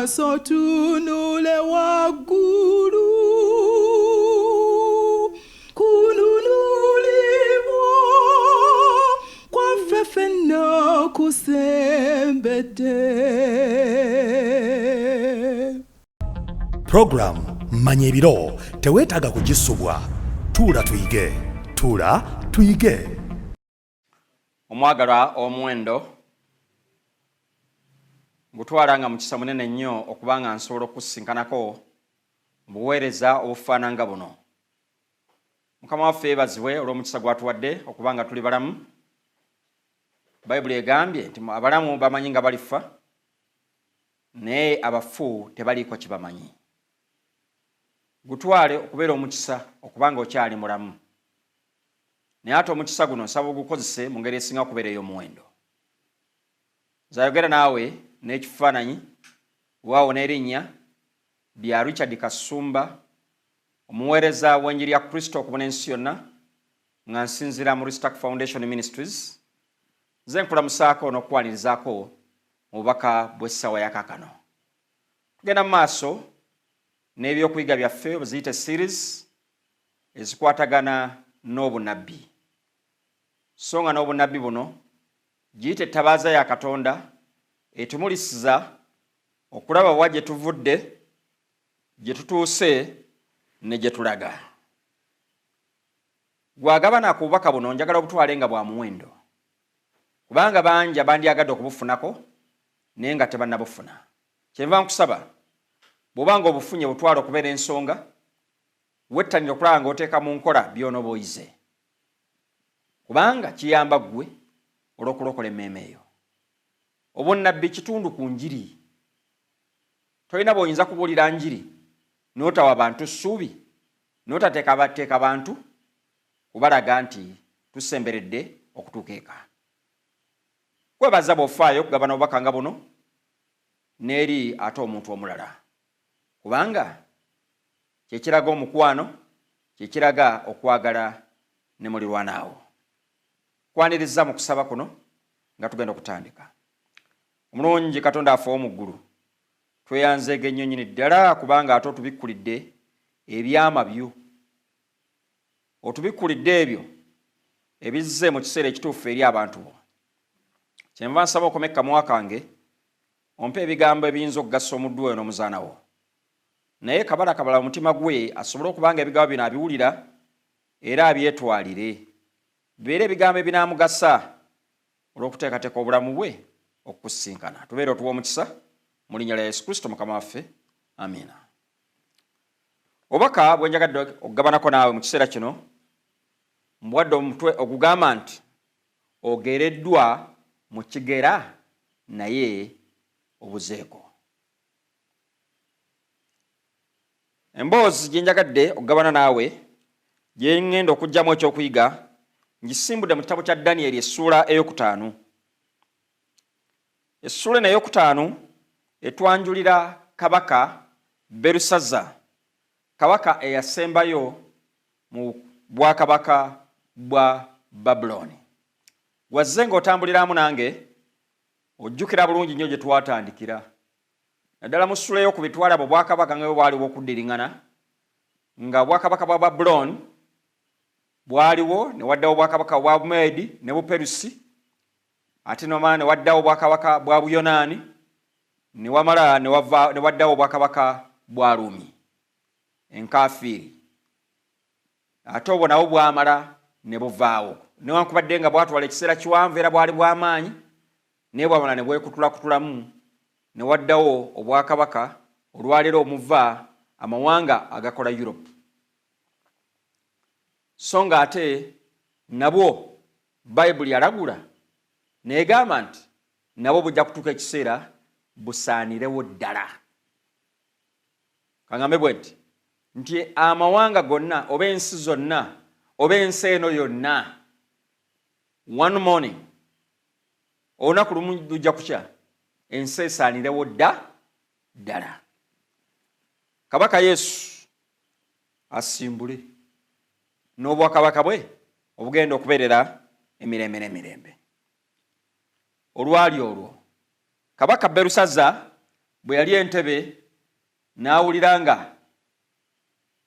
maaso tunule waggulu kununulibwa kwaffe ffenna kusembedde. Program Manya ebiro teweetaaga kugisubwa. Tuula tuyige. Tuula tuyige. Omwagalwa omuwendo gutwalanga mu kisa munene nnyo okubanga nsobola okusinkanako buweereza obufaananga buno. Mukama waffe yeebazibwe olw'omukisa gwatuwadde okubanga tuli balamu. Bayibuli egambye nti abalamu bamanyi nga balifa, naye abafu tebaliiko kibamanyi. Gutwale okubeera omukisa okubanga okyali mulamu. Naye ate omukisa guno nsaba ogukozese mu ngeri esinga okubeera ey'omuwendo. Nzayogera naawe n'ekifaananyi waawo n'erinnya lya Richard Kasumba, omuweereza w'enjiri ya Kristo okubona ensi yonna, nga nsinzira mu Ristock Foundation Ministries. Nze nkulamusaako n'okwanirizaako mu bubaka bw'essaawa ya kaakano. Tugenda mu maaso n'ebyokuyiga byaffe buziyite series ezikwatagana n'obunabbi. So nga n'obunabbi buno giyite ettabaaza ya Katonda etumulisiza okulaba wa gye tuvudde, gye tutuuse ne gye tulaga. Gwagabana ku bubaka buno njagala obutwale nga bwa muwendo, kubanga bangi abandyagadde okubufunako naye nga tebannabufuna. Kyenva nkusaba bw'obanga obufunye butwala okubeera ensonga, wettanira okulaba ng'oteeka mu nkola by'onooba oyize, kubanga kiyamba ggwe olw'okulokola emmeeme eyo. Obunnabbi kitundu ku njiri. Tolina bw'oyinza kubuulira njiri n'otawa abantu ssuubi, n'otateeka abantu kubalaga nti tusemberedde okutuuka eka. Kwebaza bw'ofaayo okugabana obubaka nga buno n'eri ate omuntu omulala, kubanga kyekiraga omukwano, kyekiraga okwagala ne mulirwanaawo. Kwaniriza mu kusaba kuno nga tugenda okutandika. Omulungi Katonda affe ow'omu ggulu, tweyanzeega ennyo nnyini ddala kubanga ate otubikkulidde ebyamabyo, otubikkulidde ebyo ebizze mu kiseera ekituufu eri abantu bo. Kyenva nsaba okomekka kamwa kange ompe ebigambo ebiyinza okugassa omuddu oyo n'omuzaana wo, naye kabala mu mutima gwe asobole okubanga ebigambo bino abiwulira era abyetwalire, bibeere ebigambo ebinaamugasa olw'okuteekateeka obulamu bwe okukusinkana. Tubeere otuwa omukisa mu linnya lya Yesu Kristo Mukama waffe. Amiina. Obubaka bwe njagadde okugabanako naawe mu kiseera kino mbuwadde omutwe ogugamba nti ogereddwa mu kigera naye obuzeeko. Emboozi gye njagadde okugabana naawe gye ngenda okuggyamu ekyokuyiga ngisimbudde mu kitabo kya Danyeri essuula ey'okutaano. Essuula ey'okutaano etwanjulira kabaka Berusazza, kabaka eyasembayo mu bwakabaka bwa Babuloni. Wazze ng'otambuliramu nange ojjukira bulungi nnyo gye twatandikira. Naddala mu ssuula ey'okubiri twalaba obwakabaka nga bwe bwaliwo okuddiriŋŋana, nga obwakabaka bwa Babuloni bwaliwo ne waddawo obwakabaka bwa Bumedi ne Buperusi, ate ne waddawo obwakabaka bwa Buyonaani, ne wamala ne waddawo obwakabaka bwa Rumi enkafiiri. Ate obwo nabwo bwamala ne buvaawo, newankubadde nga bwatwala ekiseera kiwanvu era bwali bw'amaanyi, naye bwamala ne bwekutulakutulamu ne waddawo obwakabaka olwaleero omuva amawanga agakola Europe. So nga ate nabwo Bayibuli yalagula n'egamba nti nabwo bujja kutuuka ekiseera busaanirewo ddala. Kaŋŋambe bwe nti amawanga gonna oba ensi zonna oba ensi eno yonna, one morning olunaku lumu lujja kukya ensi esaanirewo ddala. Kabaka Yesu asimbule n'obwakabaka bwe obugenda okubeerera emirembe n'emirembe. Olwali olwo kabaka Berusazza bwe yali entebe n'awulira nga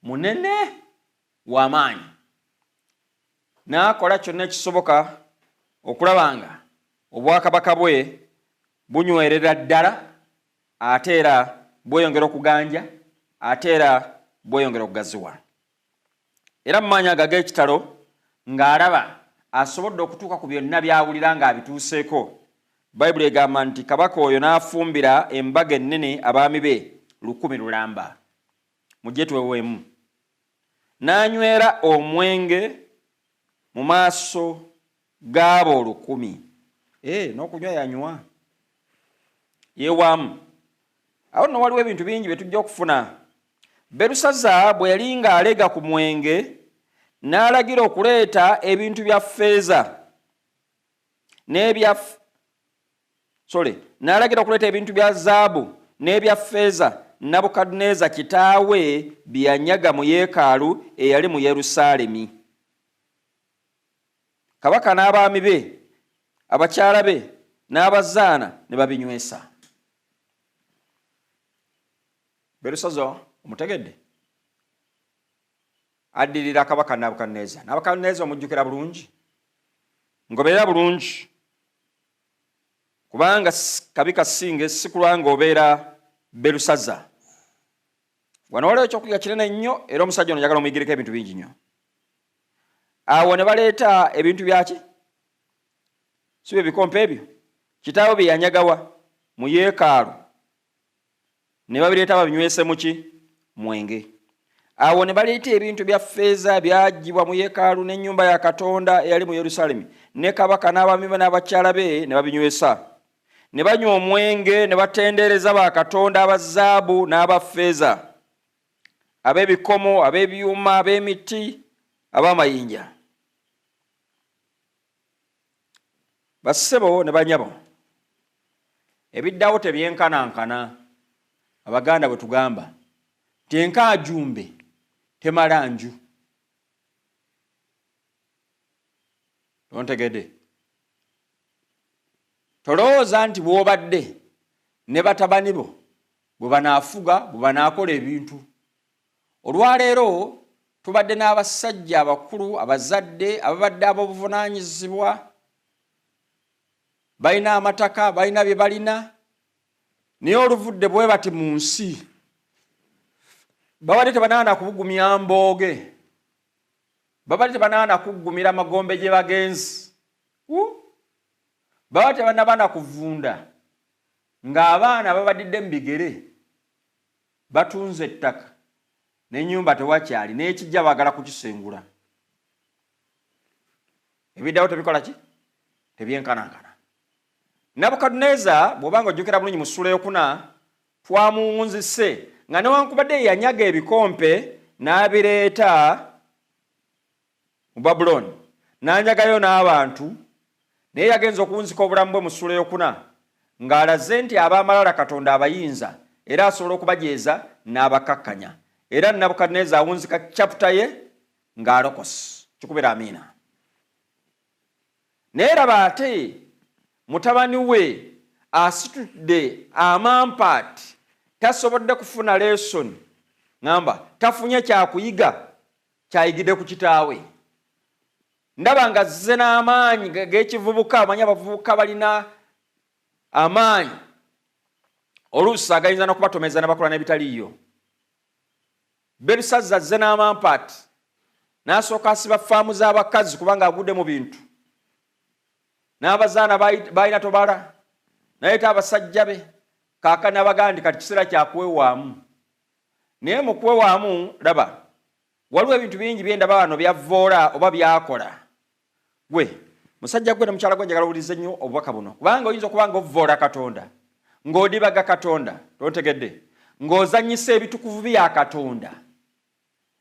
munene w'amaanyi, n'akola kyonna ekisoboka okulaba nga obwakabaka bwe bunywerera ddala, ate era bweyongera okuganja, ate era bweyongera okugaziwa. Era mu maanyi ago ag'ekitalo ng'alaba asobodde okutuuka ku byonna by'awulira ng'abituuseeko, Bayibuli egamba nti kabaka oyo n'afumbira embaga ennene abaami be 1,000 lulamba. Mujje tweweemu. N'anywera omwenge mu maaso gaabo 1,000. N'okunywa yanywa yeewaamu. Awo nno waliwo ebintu bingi bye tujja okufuna. Berusaza bwe yali ng'alega ku mwenge n'alagira okuleeta ebintu bya ffeeza n'alagira okuleeta ebintu bya zaabu n'ebya ffeeza Nabukadneeza kitaawe bye yanyaga mu yeekaalu eyali mu Yerusaalemi. Kabaka n'abaami be, abakyala be n'abazaana ne babinywesa. Berusaza omutegedde addirira kabaka Nabukadneeza. Nabukadneeza omujjukira bulungi, ngoberera bulungi, kubanga kabi kasinge si kulwanga obeera Berusaza. Wano waliwo ekyokuyiga kinene nnyo, era omusajja ono njagala omuyigireko ebintu bingi nnyo. Awo ne baleeta ebintu byaki? Si bye bikompe ebyo kitaawe bye yanyagawa mu yeekaalu, ne babireeta babinywese muki? Mwenge. Awo ne baleeta ebintu bya ffeeza byaggyibwa mu yeekaalu n'ennyumba ya Katonda eyali mu Yerusaalemi, ne kabaka n'abaami be n'abakyala be ne babinywesa. Ne banywa omwenge ne batendereza bakatonda aba zaabu n'aba ffeeza, ab'ebikomo, ab'ebyuma, ab'emiti, ab'amayinja. Bassebo ne banyabo, ebiddawo tebyenkanankana. Abaganda bwe tugamba nti enkaajumbe temala nju. Ontegedde? Tolowooza nti bw'obadde ne batabani bo bwe banaafuga, bwe banaakola ebintu. Olwaleero tubadde n'abasajja abakulu, abazadde, ababadde ab'obuvunaanyizibwa, balina amataka, balina bye balina, naye oluvudde bwe bati mu nsi babadde tebanaana kubugumya mbooge, babadde tebanaana kuggumira amagombe gye bagenzi, babadde tebanabaana kuvunda ng'abaana babadidde mu bigere batunze ettaka n'ennyumba tewakyali, n'ekijja baagala kukisengula. Ebiddawo tebikola ki? Tebyenkanankana. Nabukadneeza bw'obanga ojjukira bulungi mu ssula eyokuna, twamuwunzise nga newankubadde yanyaga ebikompe n'abireeta mu Babuloni, n'anyagayo n'abantu, naye yagenza okuwunzika obulamu bwe mu ssula eyokuna ng'alaze nti ab'amalala Katonda abayinza era asobola okubajeeza n'abakakkanya. Era Nabukadneeza awunzika chapter ye ng'alokose. Kikubira amiina. Naye laba ate mutabani we asitudde amampaati, tasobodde kufuna lesson, ngamba tafunye kyakuyiga kyayigidde ku kitaawe. Ndaba nga azze n'amaanyi g'ekivubuka, amanyi abavubuka balina amaanyi oluusi agayinza n'okubatomeza ne bakola n'ebitaliiyo. Berusaza azze n'amampaati n'asooka asiba faamu z'abakazi kubanga agudde mu bintu, n'abazaana balina tobala, nayeta abasajja be, kaakani abagandi kati kiseera kya kwewaamu. Naye mu kwewaamu laba waliwo ebintu bingi byendaba wano byavvoola oba byakola. Gwe musajja gwe ne mukyala gwe njagala owulirize nnyo obubaka buno, kubanga oyinza okuba nga ovvoola Katonda, ng'odibaga Katonda, tontegedde, ng'ozannyisa ebitukuvu bya Katonda,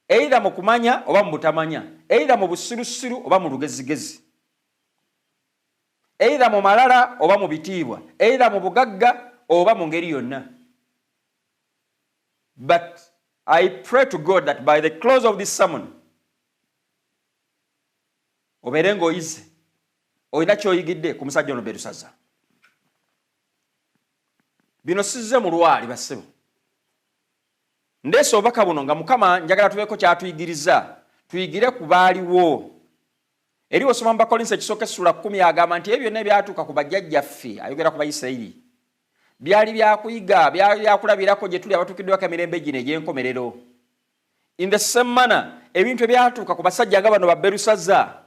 eitha mu kumanya oba mu butamanya, eitha mu busirusiru oba mu lugezigezi, eitha mu malala oba mu bitiibwa, eitha mu bugagga oba mu ngeri yonna. But I pray to God that by the close of this sermon obeere ng'oyize, olina ky'oyigidde ku musajja ono Berusaza. bino sizze mu lwali bassebo. Ndeese obubaka buno nga Mukama njagala tubeeko kyatuyigiriza, tuyigire ku baaliwo. Eri osoma mu Bakolinso ekisooka essula 10 agamba nti ebyo byonna ebyatuuka ku bajjajjaffe, ayogera ku Bayisirayiri, byali byakuyiga, byali byakulabirako gye tuli abatuukiddwako emirembe gino egy'enkomerero. In the same manner, ebintu ebyatuuka ku basajja nga bano ba Berusazza,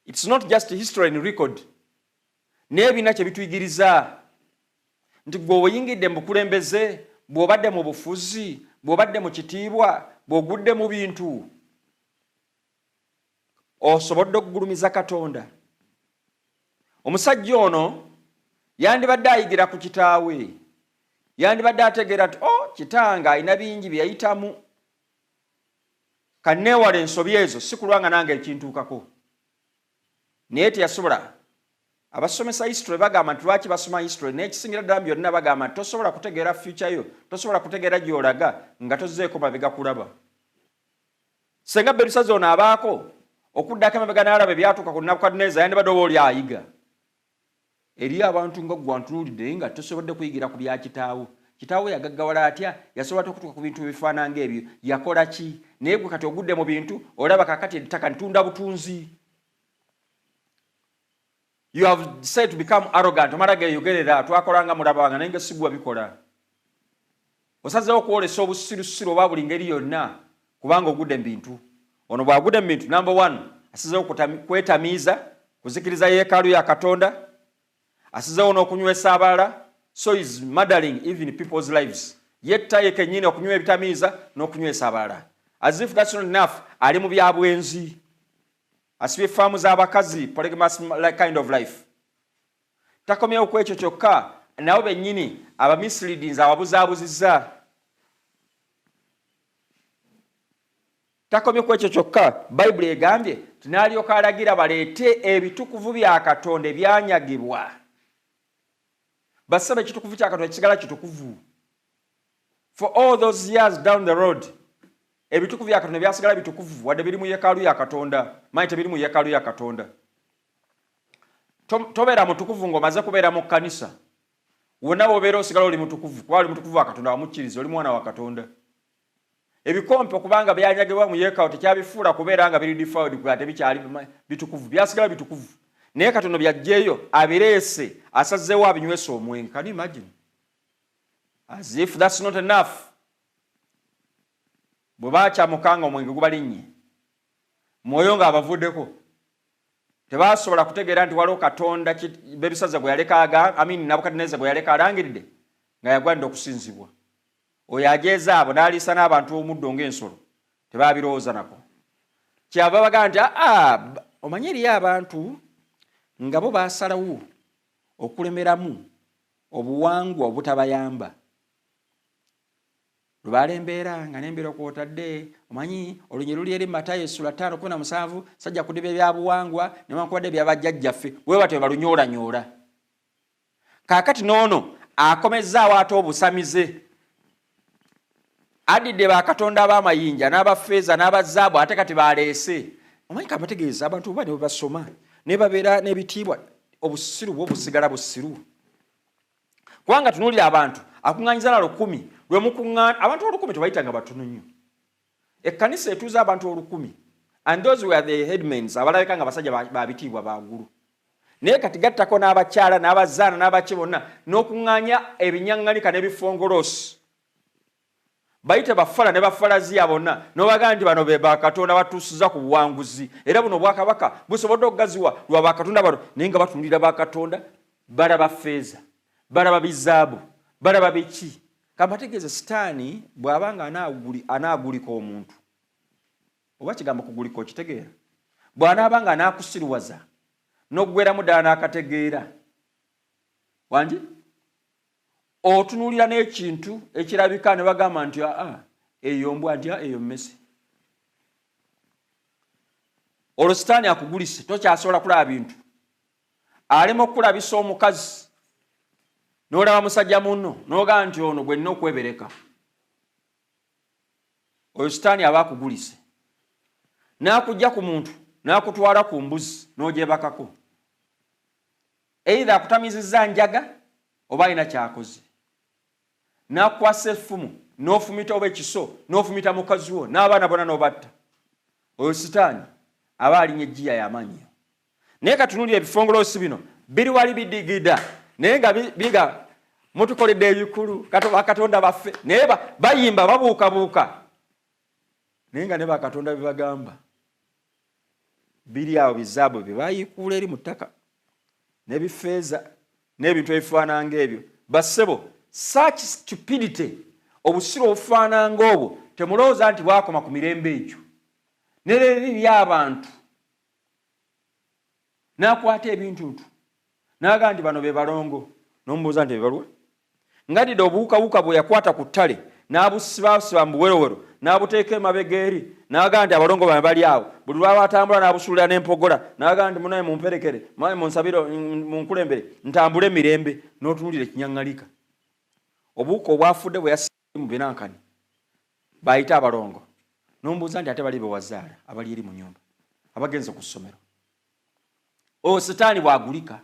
it's not just history and record. N'ebina kye bituyigiriza nti gwe oyingidde mu bukulembeze, bw'obadde mu bufuzi, bw'obadde mu kitiibwa, bw'ogudde mu bintu, osobodde okugulumiza Katonda. Omusajja ono yandibadde ayigira ku kitaawe, yandibadde ategeera nti kitange alina bingi bye yayitamu, kanneewala ensobi ezo si kulwa nga nange ekintuukako. Naye teyasobola. Abasomesa history bagamba nti lwaki basoma history, n'ekisingira ddala byonna bagamba nti tosobola kutegeera future yo, tosobola kutegeera gy'olaga nga tozzeeko mabega kulaba. Senga Berusazza ono abaako okuddako emabega n'alaba ebyatuuka ku Nebukadduneeza, yandibadde oba oli ayiga. Eri abantu nga ggwe antunuulidde nga tosobodde kuyigira ku bya kitaawo. Kitaawo yagaggawala atya? Yasobola okutuuka ku bintu ebifaanana ng'ebyo. Yakola ki? Naye gwe kati ogudde mu bintu, olaba kakati ettaka ntunda butunzi. You have decided to become arrogant. Omala geeyogerera, twakolanga mulaba wange naye nga si gwe wabikola. Osazeewo okwolesa obusirusiru oba buli ngeri yonna kubanga ogudde mu bintu. Ono bw'agudde mu bintu, number 1, asizeewo kwetamiiza, kuzikiriza yeekaalu ya Katonda, asizeewo n'okunywesa abalala, so is murdering even people's lives. Yetta yekennyini okunywa ebitamiiza n'okunywesa abalala. As if that's not enough, ali mu byabwenzi. Asibye faamu z'abakazi, polygamous kind of life. Takomyewo ku ekyo kyokka, nabo bennyini abamisleadings ababuzaabuzizza. Takomye ku ekyo kyokka, Bayibuli egambye tunaalyoka alagira baleete ebitukuvu bya Katonda ebyanyagibwa. Basaba ekitukuvu kya Katonda kisigala kitukuvu. For all those years down the road, ebitukuvu bya Katonda byasigala bitukuvu wadde biri mu yeekaalu ya Katonda. Manyi tebiri mu yeekaalu ya Katonda. Tobeera mutukuvu ng'omaze kubeera mu kkanisa. Wonna bw'obeera osigala oli mutukuvu, kuba oli mutukuvu wa Katonda wamukkiriza, oli mwana wa Katonda. Ebikompe okubanga byanyagibwa mu yeekaalu tekyabifuula kubeera nga biri defiled kuba tebikyali bitukuvu, byasigala bitukuvu. Naye Katonda byajjeeyo abireese, asazzeewo abinywesa omwenge. Can you imagine? As if that's not enough. Bwe baakyamukanga omwenge gubalinnye, mwoyo ng'abavuddeko, tebaasobola kutegeera nti waliwo Katonda Berusazza gwe yaleka Nebukadduneeza gwe yaleka alangiridde nga yagwanidde okusinzibwa. Oyo ajeeza abo n'aliisa n'abantu omuddo ng'ensolo, tebaabirowooza nako. Kyava bagamba nti omanye eriyo abantu nga bo baasalawo okulemeramu obuwangwa obutabayamba. Lubaala embeera nga n'embeera kw'otadde, omanyi olunyi luli eri Matayo essula 5:17, sajja kudiba ebyabuwangwa newankubadde ebyabajjajjaffe, bwe batyo balunyoolanyoola. Kaakati n'ono akomezzaawo ate obusamize. Addidde bakatonda ab'amayinja n'abafeeza n'abazaabu ate kati baleese. Omanyi kamategeeza abantu oba ne bwe basoma ne babeera n'ebitiibwa, obusiru bwo busigala busiru. Kubanga tunuulira abantu akuŋŋaanyiza na 100, lwe mukuŋŋaana abantu 100 tebayitanga batono nnyo. Ekkanisa etuuza abantu 100, and those were the headmans abalabika nga basajja babitiibwa baggulu. Naye kati gattako n'abakyala n'abazaana n'abaki bonna n'okuŋŋaanya ebinyaŋŋanika n'ebifongoloosi. Bayite bafala ne bafalaziya bonna n'obagamba nti bano be bakatonda batuusiza ku buwanguzi, era buno bwakabaka busobodde okugaziwa lwa bakatonda bano, naye nga batunulira bakatonda balaba ffeeza, balaba bizaabu, balaba biki. Kamategeeza sitaani bw'abanga anaagulika omuntu, oba kigambo kugulika okitegeera, bw'anaabanga anaakusiruwaza n'oggweramu ddala n'akategeera, wangi otunuulira n'ekintu ekirabika ne bagamba nti eyo mbwa nti eyo mmese. Olwo sitaani akugulise, tokyasobola kulaba bintu. Alema okukulabisa omukazi n'olaba musajja munno n'ogamba nti ono gwe nnina okwebereka. Oyo sitaani aba akugulise. N'akujja ku muntu n'akutwala ku mbuzi n'ogyebakako. Either akutamizizza njaga oba alina kyakoze. n'akwasa effumu n'ofumita oba ekiso n'ofumita mukazi wo n'abaana bona n'obatta. Oyo Sitaani aba alinye ejjiya y'amaanyi. Naye katunulira ebifongoloosi bino biri wali bidigida naye nga biga mutukoledde ebikulu Katonda baffe naye bayimba babuukabuuka naye nga ne bakatonda bebagamba biri awo bizaabu bye bayikuula eri mu ttaka n'ebifeeza n'ebintu ebifaanana ng'ebyo. Bassebo, such stupidity, obusiru obufaanana ng'obwo temulowooza nti bwakoma ku mirembe egyo. Ne leero abantu n'akwata ebintuntu n'agamba nti bano be balongo n'omubuuza nti bebalwa ngadidde obuwukabuuka bwe yakwata ku ttale n'abusibaasiba mu buwerowero n'abuteeka emabega eri n'agamba nti abalongo bano bali awo buli lwaba atambula n'abusuulira n'empogola n'agamba nti munaye mumperekere munaye munsabire munkulembere ntambule emirembe n'otunuulira ekinyaŋŋalika. Obuwuka obwafudde bwe yasiba mu binankani bayita abalongo n'omubuuza nti ate bali be wazaala abali eri mu nnyumba abagenze ku ssomero. O Sitaani bwagulika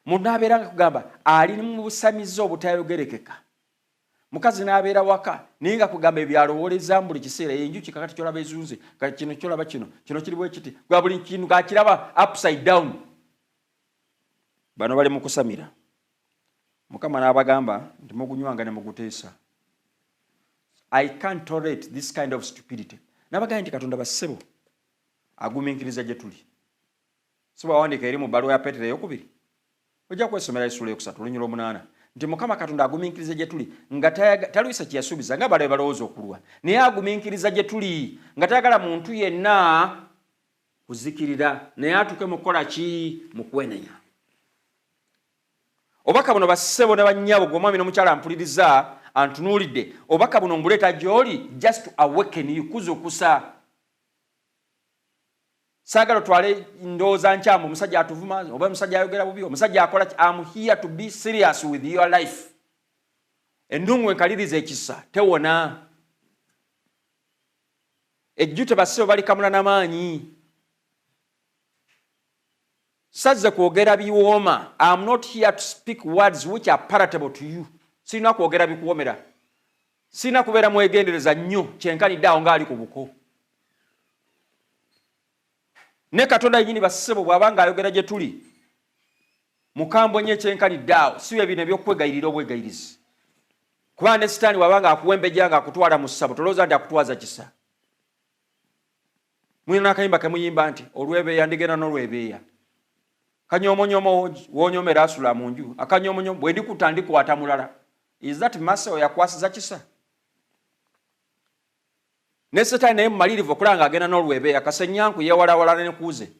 mundu n'abeera nga kugamba ali mu busamizi obutayogerekeka. Mukazi n'abeera waka naye nga kugamba ebyalowoolezamu buli kiseera enjuki kakati kyolaba ezunze kino kyolaba kino kiri bwe kiti gwa buli kintu kakiraba upside down. Bano bali mu kusamira. Mukama n'abagamba nti mugunywanga ne muguteesa. I can't tolerate this kind of stupidity. N'abagamba nti Katonda bassebo agumiikiriza gye tuli. So bawandiika eri mu bbaluwa ya Peetero ey'okubiri ojja kwesomera Essula ey'okusatu olunyira 8 nti Mukama Katonda agumiikiriza gye tuli nga talwisa kye yasuubiza nga balabe balowooza okulwa naye agumiikiriza gye tuli nga tayagala muntu yenna kuzikirira naye atuuke mu kukola ki mu kwenenya. Obubaka buno bassebo ne bannyabo gwe omwami n'omukyala ampuliriza antunuulidde obubaka buno mbuleeta gy'oli just to awaken you kuzuukusa. Saagala twale ndowooza nkyamu omusajja atuvuma oba omusajja ayogera bubi omusajja akola ki. I'm here to be serious with your life. Endungu enkaliriza ekisa tewona. Ejjute bassebo bali kamula n'amaanyi. Sazze kwogera biwooma. I'm not here to speak words which are palatable to you. Sirina kwogera bikuwomera. Sirina kubeera mwegendereza nnyo kyenkanidde awo ng'ali ku buko. Ne Katonda yennyini bassebo bw'abanga ayogera gye tuli mukambwe nnyo ekyenkanidde awo si bye bino eby'okwegayirira obwegayirizi. Kuba ne Sitaani bw'abanga akuwembejja nga akutwala mu ssabo tolowooza nti akutwaza kisa. Mulina n'akayimba ke muyimba nti olwebeeya ndigenda n'olwebeeya. Kanyoomonyomo w'onyomera asula mu nju akanyoomonyomo bwe ndikuta ndikwata mulala. Is that Maso yakwasiza kisa? Ne Sitaani naye mumalirivu okulanga agenda n'olwebeeya kasenyanku yeewalawala n'enkuuze.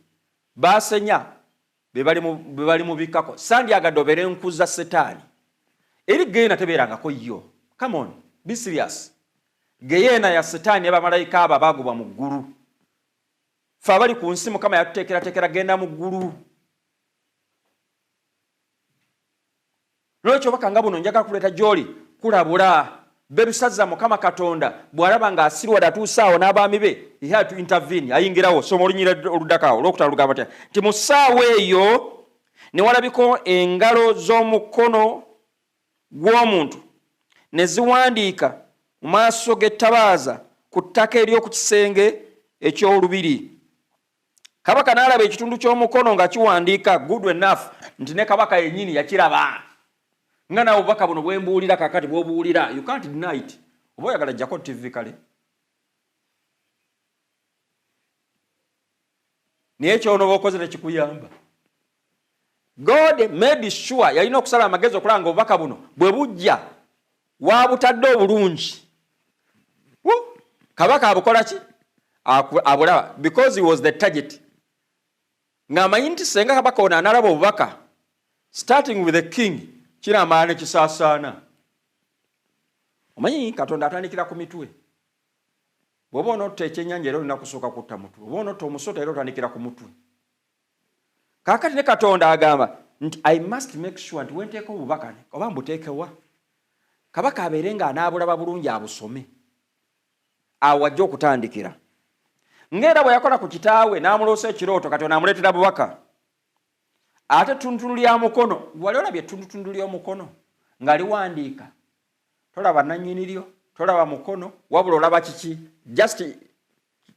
Baasenya be bali mu bikkako. Sandyagadde obeere enkuuza Sitaani. Eri geena tebeerangako yo. Come on, be serious. Geyeena ya Sitaani ne bamalayika abo abaagobwa mu ggulu. Ffe abali ku nsi Mukama yatuteekerateekera genda mu ggulu. Lwekyo obubaka nga buno njagala kuleeta gy'oli kulabula. Berusaza Mukama Katonda bw'alaba ng'asirwa datuusa awo n'abaami be he had to intervene. Ayingirawo soma olunyira oluddako olwokutaano lugamba nti nti mu ssaawa eyo ne walabiko engalo z'omukono gw'omuntu ne ziwandiika mu maaso g'ettabaaza ku ttaka ery'oku kisenge eky'olubiri. Kabaka n'alaba ekitundu ky'omukono nga kiwandiika good enough nti ne kabaka yennyini yakiraba. Nga nawe obubaka buno bwe mbuulira kakati bw'obuwulira you can't deny it. Oba oyagala jjako TV kale. Naye ky'onooba okoze tekikuyamba. God made sure yalina okusala amagezi okulanga obubaka buno bwe bujja waabutadde obulungi. Kabaka abukola ki? Abulaba because he was the target. Ng'amanyi nti senga kabaka ono analaba obubaka starting with the king kiramaana kisaasaana. Omanyi Katonda atandikira ku mitwe. Bw'oba onotta ekyennyanja era olina kusooka kutta mutwe. Bw'oba onotta omusota era otandikira ku mutwe. Kaakati ne Katonda agamba nti I must make sure nti wenteeka obubaka oba mbuteekewa. Kabaka abeere nga anaabulaba bulungi abusome. Awo ajja okutandikira. Ng'era bwe yakola ku kitaawe n'amuloosa ekirooto kati onaamuleetera bubaka. Ate tuntundu lya mukono wali olabye tuntundu ly'omukono nga liwandiika tolaba nannyiniryo, tolaba mukono, wabula olaba kiki? Just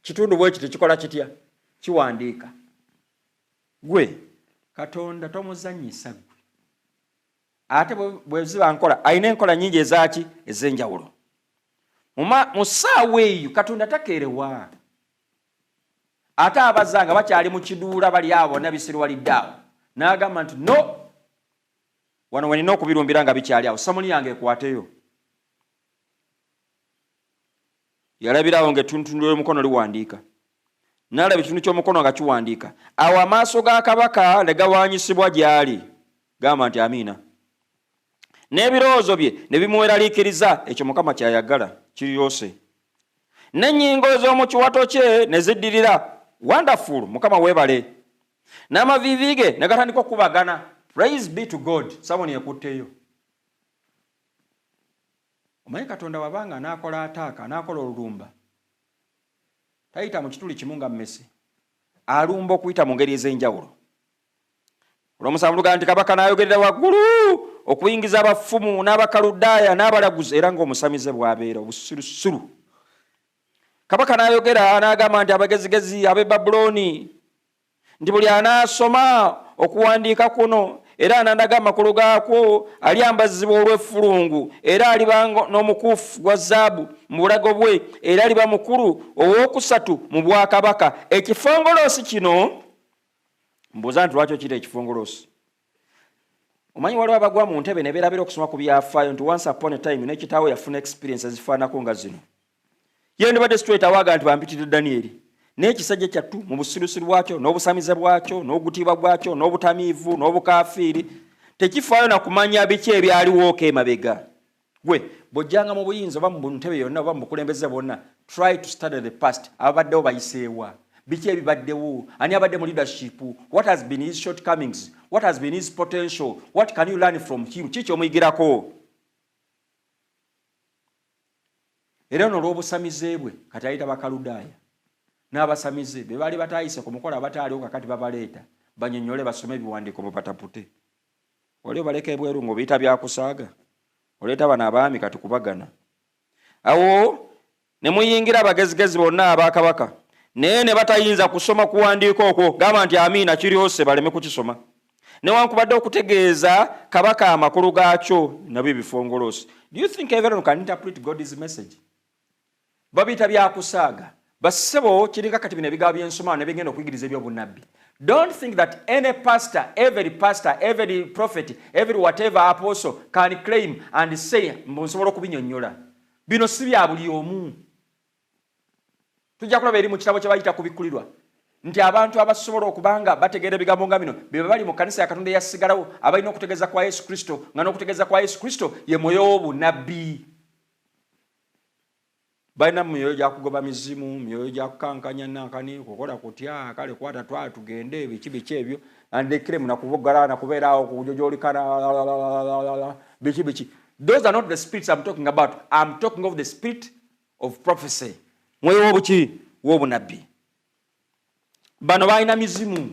kitundu bwe kiti kikola kitya? Kiwandiika. Gwe Katonda tomuzannyisa gwe. Ate bwe ziba nkola, alina enkola nnyingi ezaki? Ez'enjawulo. Mu ssaawa eyo Katonda takeerewa. Ate abazanga bakyali mu kiduula bali abo bonna bisirwalidde awo. N'agamba nti no, wano wenina okubirumbira nga bikyali awo, samuli yange ekwateyo. Yalabirawo ng'ettundu ly'omukono liwandiika. N'alaba ekitundu ky'omukono nga kiwandiika. Awo amaaso ga kabaka ne gawaanyisibwa gy'ali. Gamba nti amiina. N'ebirowoozo bye ne bimuweraliikiriza, ekyo Mukama ky'ayagala kiriyose. N'ennyingo ez'omu kiwato kye ne ziddirira. Wonderful, Mukama weebale. N'amaviivi ge ne gatandika okubagana. Praise be to God. Someone yakutteyo. Omanyi Katonda wabanga anaakola ataaka, anaakola olumba, tayita mu kituli kimu nga mmese. Alumba okuyita mu ngeri ez'enjawulo. Olw'omusanvu luga nti kabaka n'ayogerera waggulu okuyingiza abafumu n'Abakaludaaya n'abalaguzi era ng'omusamize bw'abeera obusirusiru. Kabaka n'ayogera n'agamba nti abagezigezi ab'e Babuloni nti buli anaasoma okuwandiika kuno era anandaga amakulu gaakwo alyambazibwa olw'effulungu era aliba n'omukuufu gwa zaabu mu bulago bwe era aliba mukulu ow'okusatu mu bwakabaka. Ekifongoloosi kino mbuuza nti lwaki okiyita ekifongoloosi? Omanyi waliwo abagwa mu ntebe ne beerabira okusoma ku byafaayo nti once upon a time n'ekitaawo yafuna experience ezifaanako nga zino. Ye ndibadde straight awaga nti bampitidde Danieri. N'ekisajja kyattu mu busirusiru bwakyo n'obusamize bwakyo n'ogutiibwa bwakyo n'obutamiivu n'obukaafiiri tekifaayo na kumanya biki ebyaliwo emabega. Gwe bw'ojjanga mu buyinza oba mu ntebe yonna oba mu bukulembeze bwonna, try to study the past. Ababaddewo bayiseewa, biki ebibaddewo, ani abadde mu leadership, what has been his shortcomings, what has been his potential, what can you learn from him, kiki omuyigirako. Era ono olw'obusamize bwe kati ayita Bakaludaaya n'abasamize be baali bataayise ku mukolo abataaliwo kakati babaleeta banyonyole basome ebiwandiiko bwe batapute. Wali obaleka ebweru ng'obiyita byakusaaga, oleeta bano abaami kati kubagana. Awo ne muyingira abagezigezi bonna abakabaka naye ne batayinza kusoma kuwandiika okwo. Gamba nti amiina kiryose baleme kukisoma. Newankubadde okutegeeza kabaka amakulu gaakyo nabyo ebifongoloosi. Do you think everyone can interpret God's message? Babita byakusaaga. Basebo kiringa kati bino ebigambo by'ensoma ne bigenda okuyigiriza eby'obunnabbi. Don't think that any pastor, every prophet, every whatever apostle can claim and say mbusobola okubinyonnyola. Bino si bya buli omu. Tujja kulaba eri mu kitabo kye bayita kubikkulirwa nti abantu abasobola okubanga bategeera ebigambo nga bino be bali mu kanisa ya Katonda eyasigalawo abalina okutegeeza kwa Yesu Kristo nga n'okutegeeza kwa Yesu Kristo ye mwoyo w'obunnabbi. Balina myoyo gya kugoba mizimu, myoyo gya kukankanya nankani, kukola kutya, kale kwata twala tugende biki ebyo andekire muna kubogala na kubeeraawo kujojolikana biki. Those are not the spirits I'm talking about. I'm talking of the spirit of prophecy. Mwoyo w'obuki w'obunabbi. Bano balina mizimu.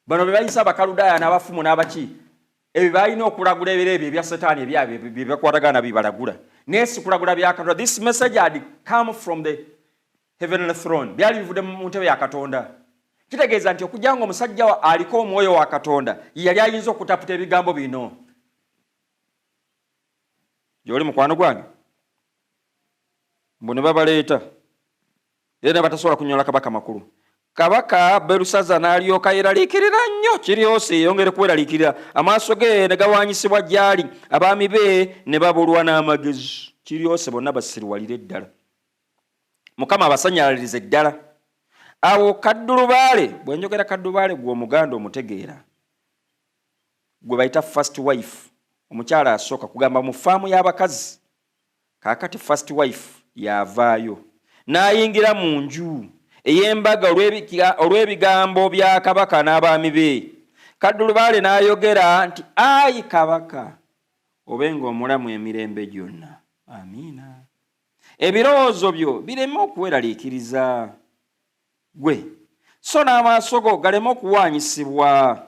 Bano be bayisa Abakaludaaya n'abafumu n'abaki. Ebyo balina okulagula ebyo ebya Setaani ebyabyo bye bakwatagana bibalagula. Nesi kulagula bya Katonda. This message had come from the heavenly throne. Byali bivudde mu ntebe ya Katonda. Kitegeeza nti okujja ng'omusajja aliko omwoyo wa Katonda yali ayinza okutaputa ebigambo bino. Gy'oli mukwano gwange. Mbu ne babaleeta. Era ne batasobola kunyola kabaka makulu. Kabaka Berusaza n'alyoka yeraliikirira nnyo kiryose yongere kweraliikirira. Amaaso ge ne gawaanyisibwa gy'ali, abaami be ne babulwa n'amagezi. Kiryose bonna basiriwalire ddala. Mukama abasanyalirize ddala. Awo kaddulubaale, bwe njogera kaddulubaale gwe omuganda omutegeera. Gwe bayita first wife, omukyala asooka kugamba mu faamu y'abakazi. Kaakati first wife yavaayo. N'ayingira mu nju ey'embaga olw'ebigambo bya kabaka n'abaami be. Kaddulubaale n'ayogera nti ayi kabaka obenga omulamu emirembe gyonna. Amiina. Ebirowoozo byo bireme okuweraliikiriza gwe, so n'amaaso go galeme okuwaanyisibwa.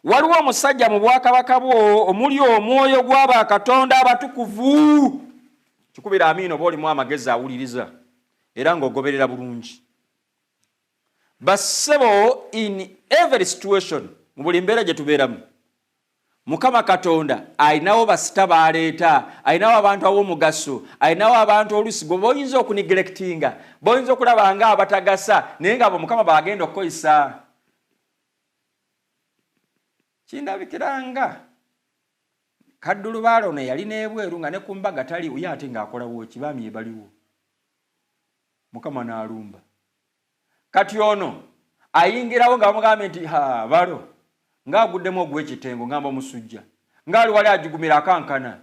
waliwo omusajja mu bwakabaka bwo omuli omwoyo gw'aba Katonda abatukuvu. Kikubira amiino bw'olimu amagezi awuliriza era ng'ogoberera bulungi. Bassebo, in every situation, mu buli mbeera gye tubeeramu, Mukama Katonda ayinawo basita baleeta, ayinawo abantu ab'omugaso, ayinawo abantu oluusi gwe boyinza okuniglectinga, boyinza okulaba nga abatagasa naye nga abo Mukama bagenda okukozesa. Kindabikiranga Kaddulubaalo ne yali n'ebweru nga ne ku mbaga taliwo, ye ate ng'akolawo kibaami ebaliwo. Mukama n'alumba. Kati ono ayingirawo nga bamugambye nti Balo ng'aguddemu ogw'ekitengo ngamba omusujja ng'ali wali ajugumira akankana.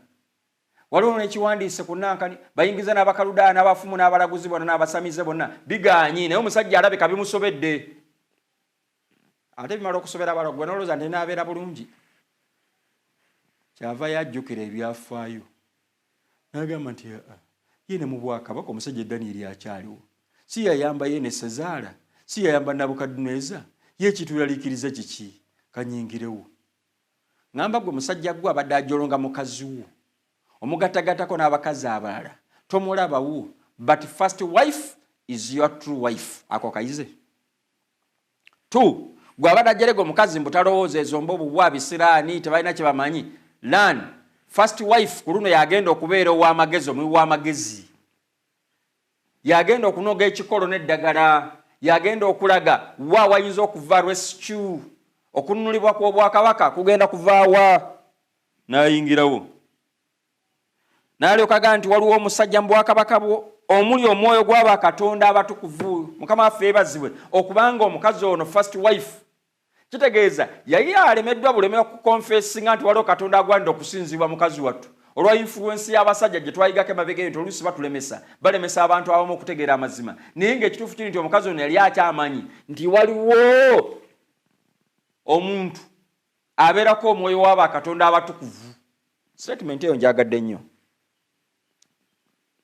Waliwo n'ekiwandiise ku nankani bayingiza n'Abakaludaaya n'abafumu n'abalaguzi bonna n'abasamize bonna bigaanyi, naye omusajja alabika bimusobedde. Ate bimala okusobera Balo gwe n'olowooza nti n'abeera bulungi. Kyava yajjukira ebyafaayo n'agamba nti ye ne mu bwakabaka omusajja Danyeri akyaliwo. Si yayamba ye ne Sezaala, si yayamba Nabukadduneeza, ye ekitulaliikiriza kiki? Kanyingirewo. Ngamba gwe musajja gwe abadde ajolonga mukazi wo, omugatagattako n'abakazi abalala, tomulabawo, but first wife is your true wife. Ako kayize. 2. Gwe abadde ajerega omukazi mbutalowooza ezomba obuwa bisiraani tebalina kye bamanyi. Learn. First wife ku luno yagenda okubeera ow'amagezi, omuwi w'amagezi. Yagenda okunoga ekikolo n'eddagala, yagenda okulaga wa wayinza okuva rescue, okununulibwa kw'obwakabaka kugenda kuvaawa. N'ayingirawo n'alyoka agamba nti waliwo omusajja mu bwakabaka bwo omuli omwoyo gw'aba Katonda abatukuvu. Mukama waffe yeebazibwe okubanga omukazi ono first wife kitegeeza yali alemeddwa buleme okukonfessinga nti waliwo Katonda agwanidde okusinzibwa mukazi wattu olwa influence y'abasajja gye twayigako emabega nti oluusi batulemesa, balemesa abantu abamu okutegeera amazima. Naye ng'ekituufu kiri nti omukazi ono yali akyamanyi nti waliwo omuntu abeerako omwoyo w'aba Katonda abatukuvu. Statement eyo njagadde nnyo.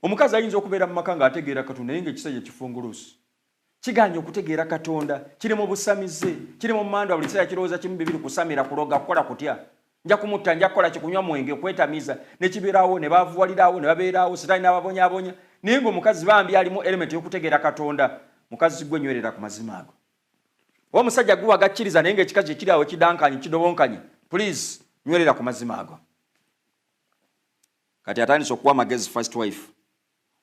Omukazi ayinza okubeera mu maka ng'ategeera Katonda naye ng'ekisajja kifongolosi. Kiganye okutegeera Katonda, kiri mu busamize, kiri mu manda buli kiseera kirowooza kimu bibiri kusamira kuloga kukola kutya. Nja kumutta, nja kukola kikunywa mwenge kwetamiza ne kibeerawo ne bavuwalirawo ne babeerawo sitaani n'ababonyaabonya. Naye ng'omukazi bambi alimu element y'okutegeera Katonda. Mukazi gwe nywerera ku mazima ago. Omusajja gwe wagakkiriza naye ng'ekikazi ekiri awo kidankanye kidobonkanye. Please nywerera ku mazima ago. Kati atandise okuwa amagezi first wife.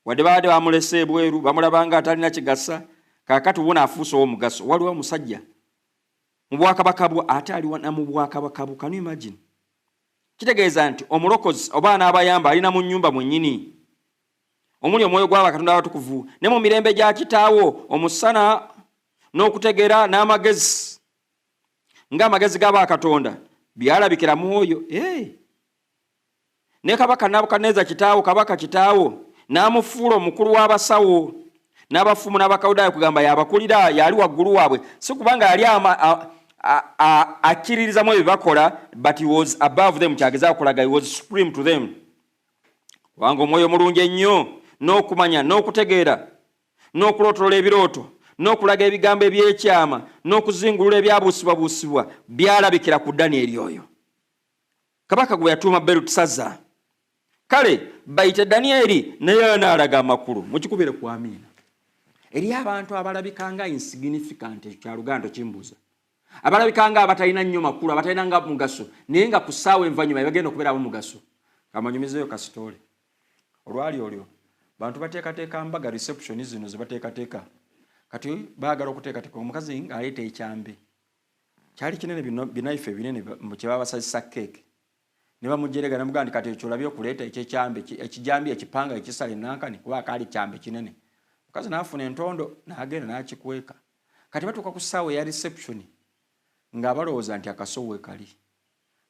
Wadde baade bamulese ebweru bamulabanga atalina kigasa, kaakati ubona afuusa ow'omugaso. Waliwo omusajja mu bwakabaka bwo ate aliwana mu bwakabaka bwo. Can you imagine? Kitegeeza nti omulokozi oba n'abayamba alina mu nnyumba mwennyini omuli omwoyo gw'aba Katonda abatukuvu, ne mu mirembe gya kitaawo omusana n'okutegeera n'amagezi ng'amagezi g'aba Katonda byalabikira mu oyo. Ne kabaka Nabukadduneeza kitaawo, kabaka kitaawo n'amufuula omukulu w'abasawo n'abafumu n'Abakaludaaya kugamba yabakulira, yali waggulu waabwe. Si kubanga yali akkiririzamu ebyo bakola, but he was above them. Kyagezaawo kulaga he was supreme to them. Kubanga omwoyo mulungi ennyo n'okumanya n'okutegeera n'okulotolola ebirooto n'okulaga ebigambo eby'ekyama n'okuzingulula ebyabuusibwabuusibwa byalabikira ku Danyeri oyo. Kabaka gwe yatuuma Berutesazza. Kale bayite Danyeri naye anaalaga amakulu. Mukikubire ku amiina. Eri abantu abalabikanga insignificant ekyaluganda kimbuuza. Abalabikanga abatalina nnyo makulu, abatalina nga mugaso, naye nga ku ssaawa envanyuma bagenda okubeera mugaso. Kamanyumizeeyo kasitole. Olwali olyo bantu bateekateeka mbaga reception zino ze bateekateeka. Kati baagala okuteekateeka omukazi ng'aleeta ekyambe. Kyali kinene binaife binene kye babasazisa keeke. Ne bamujerega namugandi kati ekyo labyo okuleeta ekyambe, ekijambi ekipanga ekisala enankani kuba kaali kyambe kinene. Mukazi n'afuna entondo n'agenda n'akikweka. Kati batuuka ku ssaawa ya reception ng'abalowooza nti akasowe kali,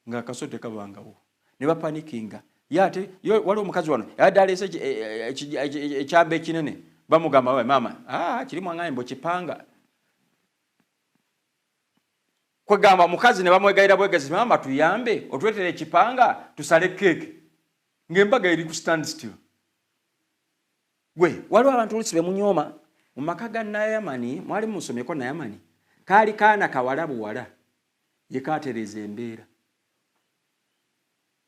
ng'akaso tekabangawo. Ne bapanikinga. Yate waliwo omukazi wano yadde aleese ekyambe ekinene. Bamugamba we mama, kirimu angaye mbo kipanga. Kwegamba mukazi ne bamwegayira bwegezi, mama tuyambe otwetere ekipanga tusale keeke. Ng'embaga eri ku stand still. Gwe waliwo abantu oluusi be munyooma. Mu maka ga Nayamani mwali musomyeko Nayamani. Kaali kaana kawala buwala. yekatereza embeera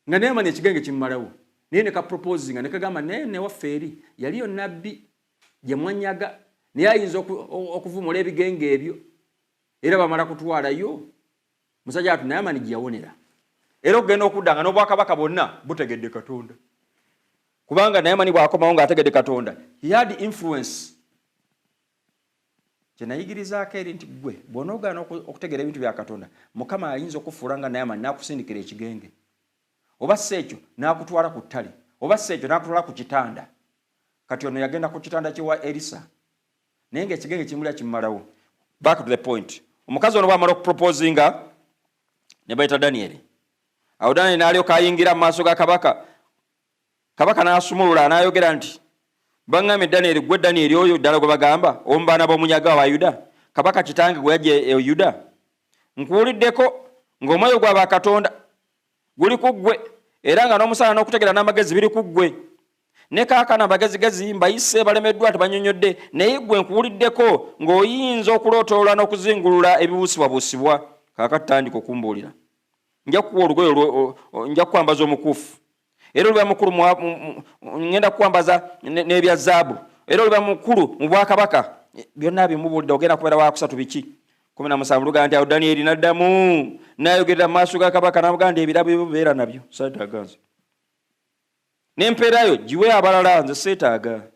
nga Naamani ekigenge kimumalawo naye ne ka proposinga ne kagamba ne waffe eri yaliyo nabbi gye mwanyaga naye ayinza okuvumula ebigenge ebyo era bamala kutwalayo musajja atu Naamani gye yawonera era okugenda okuddanga n'obwakabaka bonna butegedde Katonda kubanga Naamani bw'akomawo ng'ategedde Katonda he had influence kye nayigirizaako eri nti gwe bw'onoogaana okutegeera ebintu bya Katonda Mukama ayinza okufuula nga Naamani n'akusindikira ekigenge oba si ekyo n'akutwala ku ttale oba si ekyo n'akutwala ku kitanda kati ono yagenda ku kitanda kyewa Elisa naye ng'ekigenge kimulya kimumalawo. Back to the point. Omukazi ono bw'amala okuproposinga ne bayita Daniel. Awo Daniel n'alyoka ayingira mu maaso ga kabaka. Kabaka n'asumulula n'ayogera nti baŋŋambye Daniel gwe Daniel oyo ddala gwe bagamba omu baana b'omunyaga wa Yuda kabaka kitange gwe yajja e Yuda nkuwuliddeko ng'omwoyo gwa Katonda guli ku ggwe era nga n'omusana n'okutegeera n'amagezi biri ku ggwe ne kaakana abagezigezi mbayise balemeddwa tebanyonyodde naye ggwe nkuwuliddeko ng'oyinza okulootoola n'okuzingulula ebibuusibwabuusibwa kaakati tandika okumbuulira nja kukuwa olugoye nja kukwambaza omukuufu era oliba mukulu ngenda kukwambaza n'ebya zaabu era oliba mukulu mu bwakabaka byonna bimubuulidde ogenda kubeera wakusatu biki 17 luga nti awo Daniel n'addamu n'ayogerera mu maaso ga kabaka n'amugamba nti ebirabo ebyo beera nabyo seetaaga nze n'empeerayo giwe abalala nze seetaaga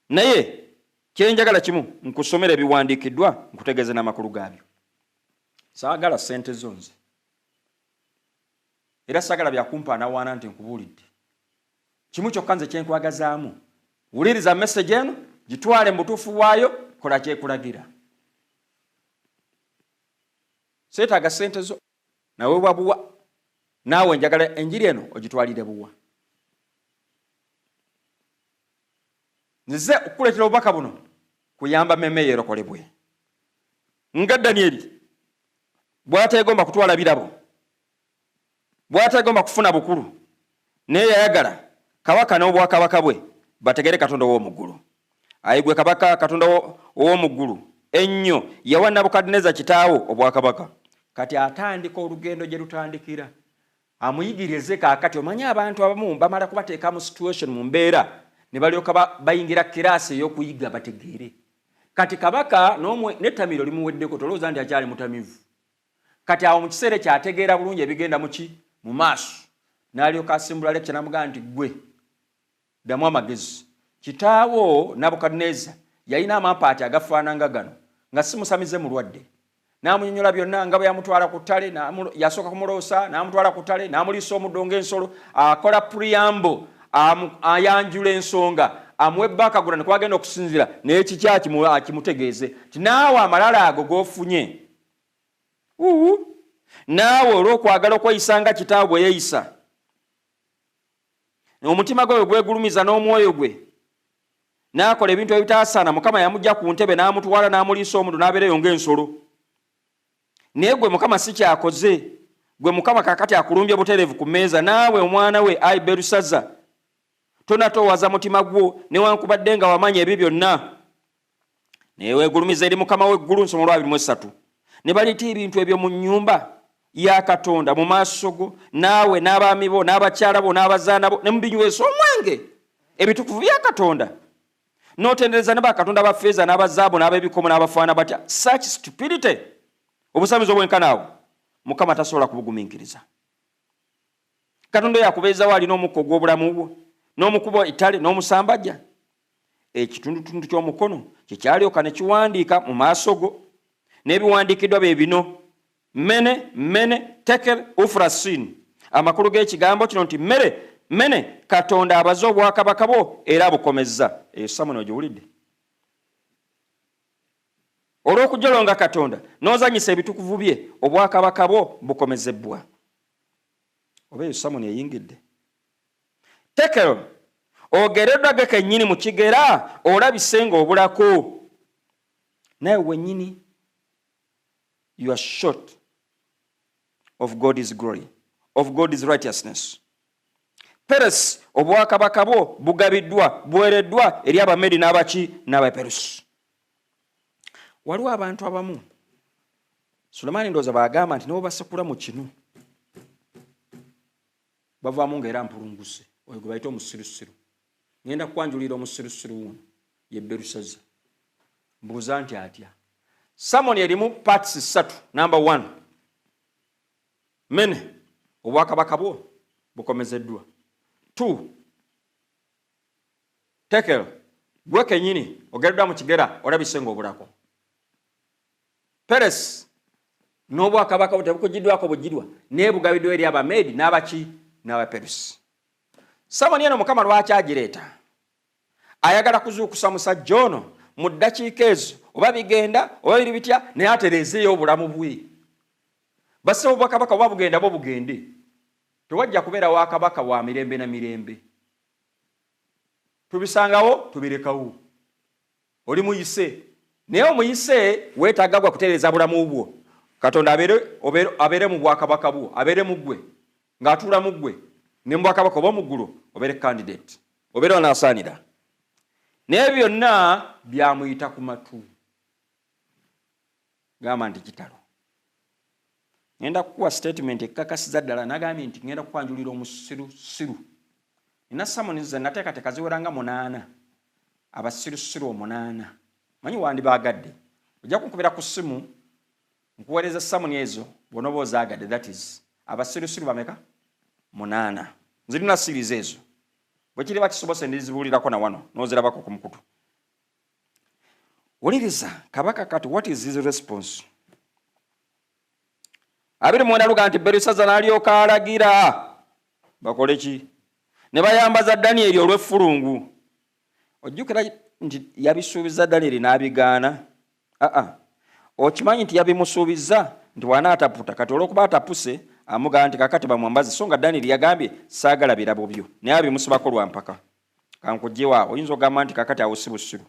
naye kyenjagala kimu nkusomera ebiwandiikiddwa nkutegeeze n'amakulu gaabyo saagala ssente zo nze era saagala byakumpaanawaana nti nkubuulidde kimu kyokka nze kyenkwagazaamu wuliriza message eno gitwale mu butuufu waayo kola kyekulagira seetaaga ssente zo nawe bwabuwa naawe njagala enjiri eno ogitwalire buwa nze okukuleetera obubaka buno kuyamba meme yeerokolebwe nga Danieri bw'ateegomba kutwala birabo bw'ateegomba kufuna bukulu naye yayagala kabaka n'obwakabaka bwe bategere Katonda ow'omuggulu ayigwe kabaka Katonda ow'omuggulu ennyo yawa Nabukadineza kitaawo obwakabaka kati atandika olugendo gye lutandikira amuyigirize kaakati omanyi abantu abamu bamala kubateeka mu situation mu mbeera ne balyoka bayingira kiraasi ey'okuyiga bategeere kati kabaka n'ettamiro limuweddeko tolowooza nti akyali mutamivu kati awo mu kiseera kyategeera bulungi ebigenda mu maaso n'alyoka asimbula lecture n'amugamba nti gwe ddamu amagezi kitaawo Nabukadineza yalina amampaati agafaananga gano nga simusamize mulwadde n'amunyonyola byonna nga bwe yamutwala ku ttale yasooka kumuloosa n'amutwala ku ttale n'amuliisa omuddo ng'ensolo akola puriyambo ayanjula ensonga amuwa ebbakagula ne kwagenda okusinzira naye kiki akimutegeeze ti naawe amalala ago g'ofunye naawe olw'okwagala okweyisa nga kitaawo bwe yeeyisa omutima gwe gwegulumiza n'omwoyo gwe n'akola ebintu ebitaasaana Mukama yamugja ku ntebe n'amutwala n'amuliisa omuddo n'abeereyo ng'ensolo naye gwe Mukama si kyakoze gwe Mukama kaakati akulumbye butereevu ku mmeeza naawe omwana we ayi Berusaza tonatoowaza mutima gwo newankubadde nga wamanya ebyo byonna naye weegulumiza eri Mukama w'eggulu nsoma 23 ne balita ebintu ebyo mu nnyumba ya Katonda mu maaso go naawe n'abaami bo n'abakyala bo n'abazaana bo ne mubinywesa omwenge ebitukuvu bya Katonda n'otendereza ne bakatonda ba ffeeza n'abazaabu n'ab'ebikomo n'abafaana batya such stupidity obusamizi obwenkana awo Mukama tasobola kubugumiikiriza Katonda yakubeezawo alina omukka ogw'obulamu bwo n'omukuba ettale n'omusambajja ekitundutundu ky'omukono kyekyalyoka ne kiwandiika mu maaso go n'ebiwandiikiddwa bye bino mene tekel ufrasin amakulu g'ekigambo kino nti mene Katonda abaze obwakabaka bwo era abukomezza Samuel ogiwulidde olw'okujolonga Katonda n'ozanyisa ebitukuvu bye obwakabaka bwo bukomezebbwa oba eyo Samuel eyingidde tekel ogereddwa ge kennyini mu kigera olabise ng'obulako naye wennyini you are short of God's glory, of God's righteousness. Peres obwakabaka bwo bugabiddwa buwereddwa eri Abamedi n'abaki n'Abaperusi. Waliwo abantu abamu Sulemani ndoza bagamba nti noba basekula mu kinu bavaamu ng'era mpulunguse oyo gwe bayita omusirusiru. Ngenda kwanjulira omusirusiru wuno ye Berusazza. Mbuuza nti atya. Samoni erimu parts 3. Number 1, mene obwakabaka bwo bukomezeddwa. 2, tekel gwe kenyini ogeddwa mu kigera olabise ng'obulako. Peres n'obwakabaka bwo tebukugiddwako bugiddwa n'ebugabiddwa eri Abamedi n'abaki n'Abaperusi. Samoni eno Mukama lwaki agireeta? Ayagala kuzuukusa musajja ono mu ddakiika ezo oba bigenda oba biri bitya naye atereezeeyo obulamu bwe. Bassebo obwakabaka oba bugenda bwo bugende. Tewajja kubeera wakabaka wa mirembe na mirembe. Tubisangawo tubirekawo. Oli muyise naye omuyise weetaaga gwa kutereeza bulamu bwo. Katonda abeere mu bwakabaka bwo, abeere mu ggwe ng'atuula mu ggwe ne mu bwakabaka oba mu ggulu obeere candidate obeere onaasaanira. Naye byonna byamuyita ku matu. Gamba nti kitalo. Ngenda kukuwa statement ekkakasiza ddala nagambye nti ngenda kukwanjulira omusirusiru. Nina Samoni ze nateekateeka ziweranga 8. Abasirusiru 8. Manyi wandibaagadde. Ojja kunkubira ku ssimu nkuweereza Samoni ezo bw'onooba ozaagadde, that is abasirusiru bameka? 8. Nzirina series ezo. Bwe kiri bakisobose ndizibuulirako na wano n'ozirabako ku mukutu. Wuliriza kabaka kati, what is his response? 29 luga nti Berusazza n'alyoka alagira bakole ki? Ne bayambaza Danyeri olw'effulungu. Ojjukira nti yabisuubiza Danyeri n'abigaana? Okimanyi nti yabimusuubiza nti wanaataputa kati olw'okuba atapuse amugaa nti kakati bamwambaze, so nga Danyeri yagambye saagala birabo byo naye abimusibako lwa mpaka. Kankugjewa oyinza ogamba nti kakati awo si busiru.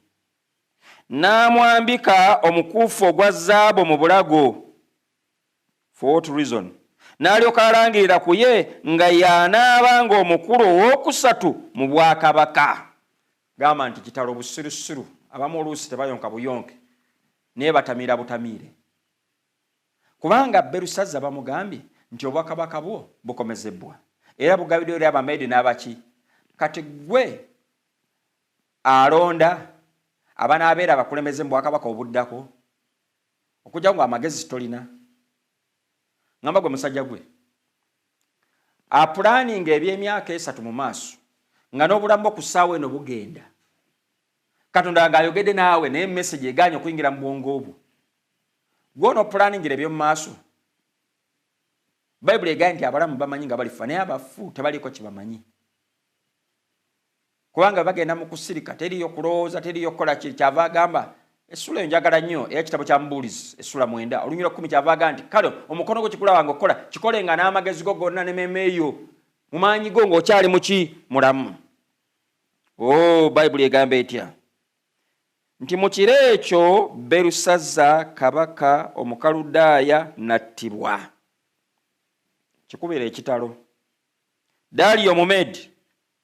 N'amwambika omukuufu ogwa zaabu mu bulago. For what reason? N'alyoka alangirira ku ye nga y'anaabanga omukulu ow'okusatu mu bwakabaka. Gamba nti kitalo busirusiru. Abamu oluusi tebayonka buyonke naye batamira butamiire. Kubanga Berusazza bamugambye nti obwakabaka bwo bukomezebbwa era bugabiddwa eri Abamedi n'abaki. Kati gwe alonda abanaabeera abakulembeze mu bwakabaka obuddako okujja ngo amagezi tolina. Ngamba gwe musajja gwe apulaninga eby'emyaka 3 mu maaso nga n'obulamu ku ssaawa eno bugenda. Katonda ng'ayogedde naawe naye message eganya okuyingira mu bwongo bwo. Gwono pulaningira eby'omu maaso. Bayibuli eganya nti abalamu bamanyi nga balifa naye abafu tebaliko kibamanyi. Kubanga bagenda mu kusirika teriyo kulowooza teriyo kukola kyava agamba. Essula eyo njagala nnyo ey'ekitabo kya Mubuulizi essula 9 olunyira 10 kyava agamba nti kale omukono gwo kikulaba ng'okola kikolenga n'amagezi go gonna n'emmeeme eyo mu maanyi go ng'okyali muki mulamu. Bayibuli egamba etya nti mu kiro ekyo Berusazza kabaka Omukaludaaya nattibwa. Kikubira ekitalo. Daliyo Omumedi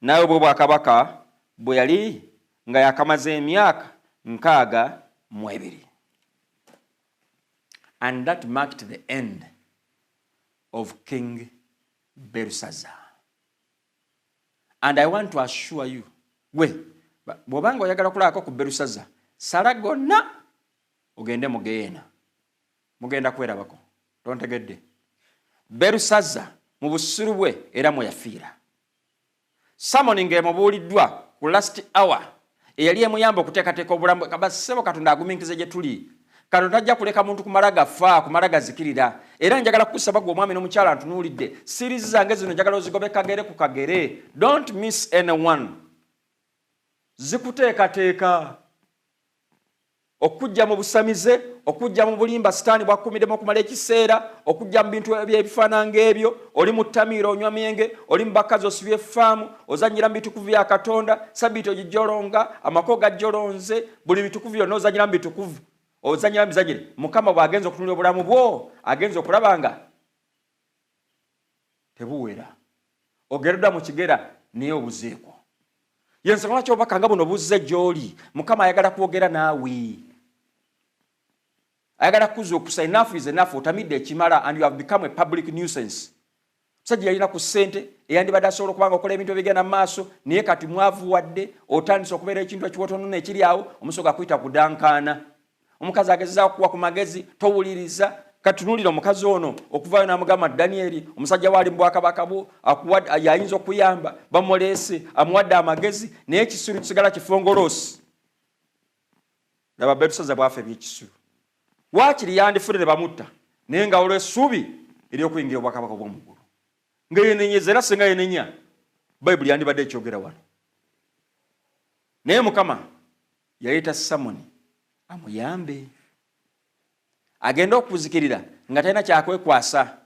nawe bwe bwakabaka bwe yali nga yakamaze emyaka 62. And that marked the end of King Berusazza. And I want to assure you, bw'obanga oyagala kulaako ku Berusazza sala gonna ogende mu Geena. Mugenda kwerabako. Tontegedde. Berusazza mu busiru bwe era mwe yafiira. Samoni ng'emubuuliddwa ku last hour eyali emuyamba okuteekateeka obulamu kabasebo Katonda aguminkize gye tuli. Katonda tajja kuleka muntu kumala gafa kumala gazikirira. Era njagala kukusaba gwe omwami n'omukyala ntunuulidde series zange zino njagala ozigobe kagere ku kagere. Don't miss anyone. Zikuteekateeka okujja mu busamize, okujja mu bulimba sitaani bwakumiddemu okumala ekiseera, okujja mu bintu eby'ebifaananga ebyo, oli mu ttamiiro onywa myenge, oli mu bakazi osibye effaamu, ozannyira mu bitukuvu bya Katonda, Sabbiiti ogijolonga, amako gajjolonze, buli bitukuvu byonna ozannyira mu bitukuvu, ozannyira mu bizanyire. Mukama bw'agenza okutunula obulamu bwo, agenza okulaba nga tebuwera. Ogeredda mu kigera naye obuzeeko. Yensonga lwaki obubaka nga buno buzze gy'oli. Mukama ayagala kwogera naawe. ayagala kuzuukusa enough is enough, otamidde ekimala, and you have become a public nuisance. Musajja yalina ku ssente eyandibadde asobola okubanga okola ebintu ebigenda mu maaso, naye kati mwavu wadde otandise okubeera ekintu ekiwotono ekiri awo, omusoga akuyita kudankaana. Omukazi agezezaako okuwa ku magezi, towuliriza. Kati tunuulira omukazi ono okuvaayo n'amugamba Danieri, omusajja waali mu bwakabaka bwo, yayinza okuyamba, bamuleese, amuwadde amagezi, naye ekisulu kisigala kifongoloosi. Laba Berusaza bwafa ebyekisulu. Waakiri yandifudde ne bamutta, naye nga olw'essuubi ery'okuyingira obwakabaka bw'omu ggulu. Nga yenenyeza era singa yenenya, Bayibuli yandibadde ekyogera wano. Naye Mukama yaleeta Samoni amuyambe, agenda okuzikirira nga talina kyakwekwasa.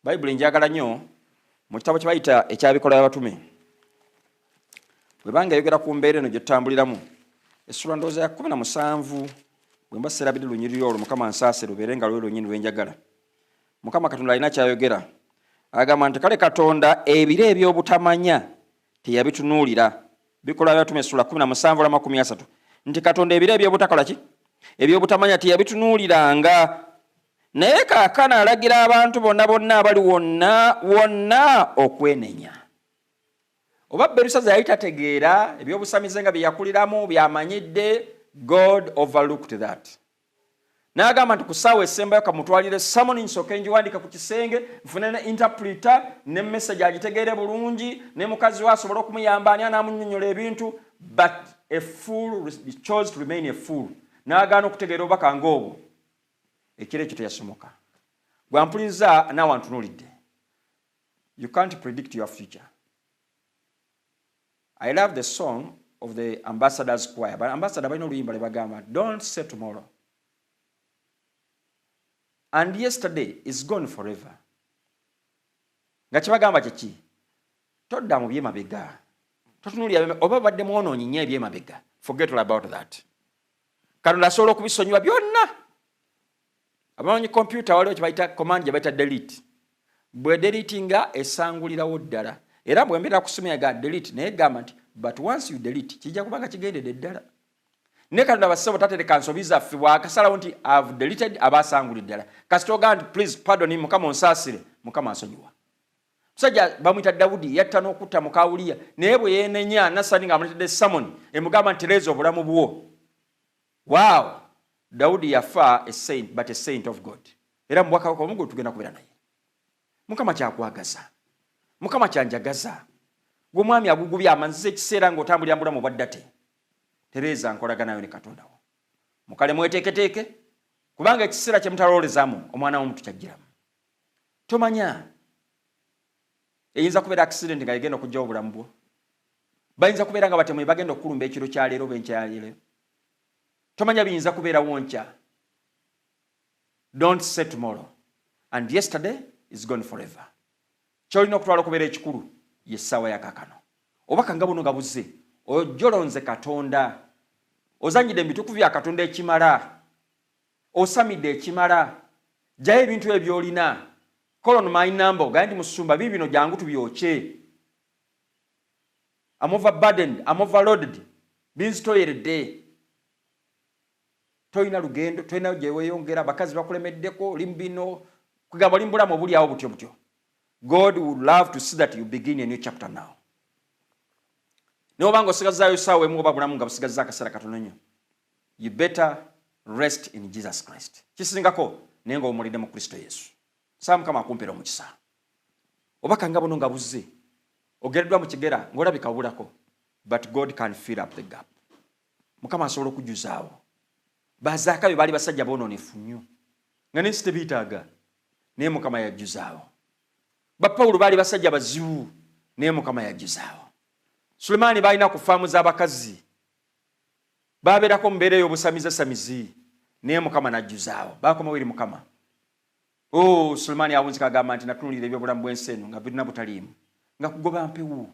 Bayibuli njagala nnyo mu kitabo kye bayita ekyabikola by'abatume. Bwe banga yogera ku mbeera eno gye tutambuliramu, essula ndowooza ya 17, bwe mba serabiri lunyiriri olwo, Mukama nsaase lubeere nga lwe lunyini lwenjagala. Mukama Katonda alina kyayogera. Agamba nti kale Katonda ebiro eby'obutamanya teyabitunuulira. Bikola by'abatume essula 17:30. Nti Katonda ebiro eby'obutakola ki? Eby'obutamanya teyabitunuuliranga. Naye kaakano alagira abantu bonna abali wonna okwenenya. Oba Berusaza yali tategeera eby'obusamize nga bye yakuliramu byamanyidde, God overlooked that. N'agamba nti ku ssaawa esembayo kamutwalire Samoni nsooke ngiwandika ku kisenge, nfune ne interpreter ne message agitegeere bulungi, ne mukazi we asobole okumuyamba ani anaamunnyonnyola ebintu, but a fool chose to remain a fool. N'agaana okutegeera obubaka ng'obwo. Ekiro ekyo teyasomoka. Gwampuliriza naawe antunuulidde. You can't predict your future. I love the song of the Ambassadors Choir. But Ambassador balina oluyimba lwe bagamba, don't say tomorrow. And yesterday is gone forever. Nga kibagamba kyeki? Todda mu byemabega. Totunuulira oba badde mwonoonyi nnyo ebyemabega. Forget all about that. Katonda asobola okubisonyiwa byonna. Abamanyi computer waliwo kye command gye bayita delete. Bwe deletinga esangulirawo ddala. Era bwe mbeera kusomera ga delete naye gamba nti but once you delete kijja kubanga kigendedde ddala. Ne Katonda basebo tatereka nsobi zaffe bw'akasalawo nti I've deleted abasangulidde ddala. Kasita ogamba nti please pardon me, Mukama onsaasire, Mukama asonyiwa. Musajja bamuyita Dawudi yatta n'okutta muka Uliya, naye bwe yeenenya Nasani ng'amuleetedde Samoni emugamba nti tereeza obulamu bwo. Wow! Dawudi yafa a saint, but a saint of God. Era mu bwakabaka omugulu tugenda kubeera naye. Mukama kyakwagaza. Mukama kyanjagaza. Gwe mwami agugubya amanziza ekiseera ng'otambulira mu bulamu bwaddate. Tereeza nkolagana nayo ne Katonda wo. Mukale mweteeketeeke kubanga ekiseera kye mutaloolezaamu omwana w'omuntu kyajjiramu. Tomanya eyinza kubeera accident nga yegenda okujjawo obulamu bwo. Bayinza kubeera nga batemu bagenda okukulumba ekiro kya leero b'enkyaleero. Tomanya biyinza kubeera wonkya. Don't say tomorrow. And yesterday is gone forever. Kyolina okutwala okubeera ekikulu yessaawa ya kaakano. Obaka nga buno nga buzze ojolonze Katonda. Ozanyidde ebitukuvu bya Katonda ekimala. Osamidde ekimala. Jjayo ebintu ebyolina. Call on my number. Gandi musumba bibino jangu tubyoche. I'm overburdened. I'm overloaded. Binstoyeredde. Toyina lugendo. Toyina gye weeyongera. Bakazi bakulemeddeko. Limbino. Kugamba limbulamu buli awo butyo butyo. God would love to see that you begin a new chapter now. Neobanga osigazzaayo ssaawa emu oba bulamu nga busigazza akaseera katono nnyo. You better rest in Jesus Christ. Kisingako naye nga omulidde mu Kristo Yesu. Saa Mukama akumpeera omukisa. Obaka nga buno nga buzze. Ogereddwa mu kigera ng'olabika obulako. But God can fill up the gap. Mukama asobola okujjuzaawo. Bazaakayo baali basajja boonoonefu nnyo. Nga n'ensi tebiitaaga. Naye Mukama yajjuzaawo. Bapawulo baali basajja bazibu. Naye Mukama yajjuzaawo. Sulemaani balina ku faamu z'abakazi. Baabeerako mu mbeera y'obusamize-samizi. Naye Mukama n'ajjuzaawo. Baakomawo eri Mukama. Oh, Sulemaani awunzika agamba nti natunuulira ebyobulamu bw'ensi eno nga birina butaliimu. Nga kugoba mpewo.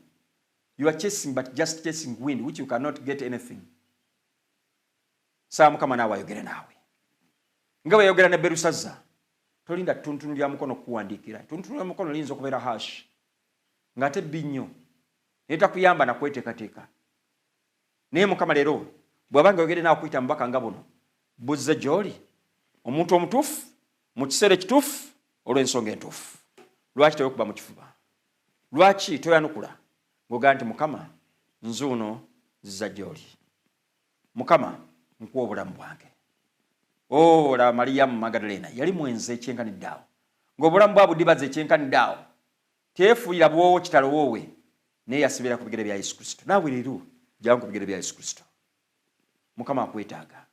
You are chasing but just chasing wind which you cannot get anything. Saa Mukama naawe ayogere naawe. Nga bwe yayogera ne Berusaza. Tolinda ttuntunu lya mukono kuwandiikira. Ttuntunu lya mukono liyinza okubeera hash. Ng'ate bbi nnyo. Naye takuyamba na kweteekateeka. Naye Mukama leero bw'abanga yogere naawe okuyita mu bubaka nga buno. buzze gy'oli omuntu omutuufu mu kiseera ekituufu olw'ensonga entuufu. Lwaki toyokuba mu kifuba? Lwaki toyanukula ng'ogaa nti Mukama nzuuno zizza gy'oli? Mukama nkuwa obulamu bwange. Laba Mariyamu Magdalena yali mwenzi ekyenkanidde awo, ng'obulamu bwa budibazi ekyenkanidde awo, teyefuuyira bwowo kitalo woowe, naye yasibira ku bigere bya Yesu Kristo. Naawe leero jjangu ku bigere bya Yesu Kristo. Mukama akwetaaga.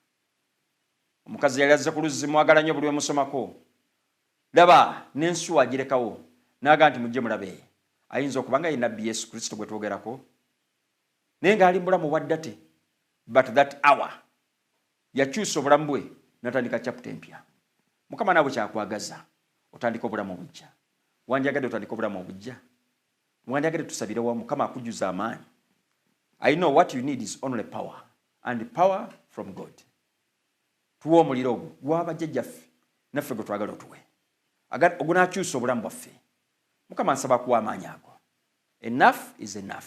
Omukazi yali azze ku luzzi, mwagala nnyo buli we musomako. Laba n'ensuwa agirekawo n'aga nti mujje mulabe. Ayinza okuba nga ye nnabbi Yesu Kristo gwe twogerako, naye ng'ali mu bulamu bwa ddate, but that hour yakyusa obulamu bwe n'atandika chapter empya. Mukama naawe kyakwagaza otandika obulamu obujja. Wandyagadde otandika obulamu obujja? Wandyagadde tusabire wa Mukama akujjuza amaanyi? I know what you need is only power, and power from God. Tuwa omuliro ogwo gw'abajjajjaffe naffe gwe twagala otuwe, ogunaakyusa obulamu bwaffe. Mukama nsaba kuwa amaanyi ago. Enough is enough.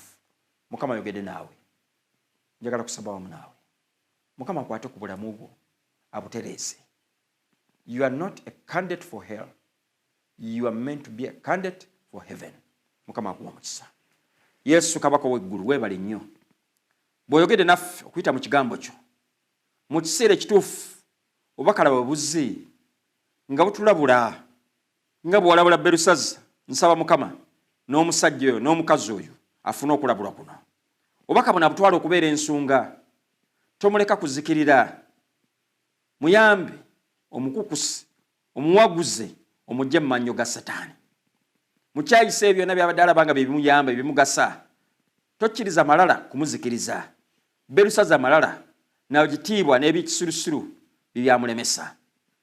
Mukama yogedde naawe, njagala kusaba wamu naawe. Mukama akwate ku bulamu bwo abutereeze. You are not a candidate for hell. You are meant to be a candidate for heaven. Mukama akuwa mukisa. Yesu kabaka w'eggulu, weebale nnyo bw'oyogedde naffe okuyita mu kigambo kyo mu kiseera ekituufu. Obubaka laba buzze nga butulabula nga bw'olabula Berusaza. Nsaba Mukama n'omusajja oyo n'omukazi oyo afune okulabulwa kuno. Obubaka buno abutwala okubeera ensunga. Tomuleka kuzikirira. Muyambe omukukusi, omuwaguze, omugye mu mannyo ga Sataani. Mukyayisa ebyo byonna by'abadde alaba nga bimuyamba, ebimugasa. Tokkiriza malala kumuzikiriza. Berusaza malala n'ekitiibwa n'ebikisirusiru bibyamulemesa.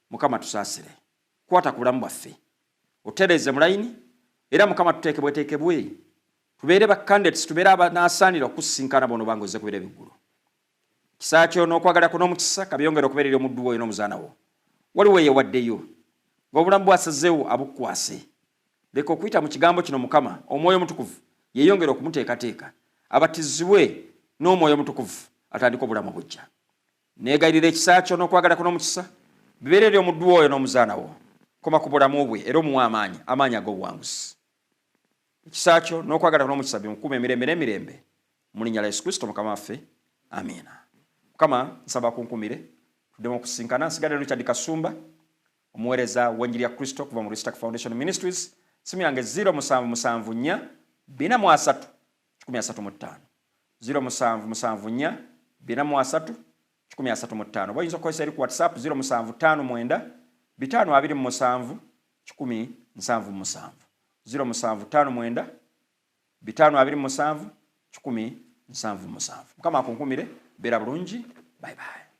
Mukama tusaasire. Kwata ku bulamu bwaffe otereeze mu layini, era Mukama tuteekebweteekebwe tubeere ba candidates, tubeere abanaasaanira okusinkana bono bange ozze kubeera ebiggulu. Kisa kyo n'okwagala kuno omukisa kabyongera okubeerera omuddu wo n'omuzaana wo. Waliwo eyewaddeyo ng'obulamu bwasazeewo abukwase. Leka okuyita mu kigambo kino Mukama, Omwoyo Omutukuvu yeeyongera okumuteekateeka, abatizibwe n'Omwoyo Omutukuvu atandika obulamu obujja. Neegayirira ekisa kyo n'okwagala kuno omukisa bibeerere omuddu wo oyo n'omuzaana wo. Koma ku bulamu bwe era omuwa amaanyi ag'obuwanguzi. Ekisa kyo n'okwagala kuno omukisa bimukuuma emirembe mu linnya lya Yesu Kristo Mukama waffe. Amiina. Mukama nsaba kunkumire tuddemu okusinkana. Nsigadde Richard Kasumba, omuweereza w'enjiri ya Kristo kuva mu Restart Foundation Ministries. Simu yange 0774 433 135 0774 433 135. Bayinza okukozesa eri ku WhatsApp 0759 527 177 0759 527 177. Mukama akunkumire. Beera bulungi. Bye bye.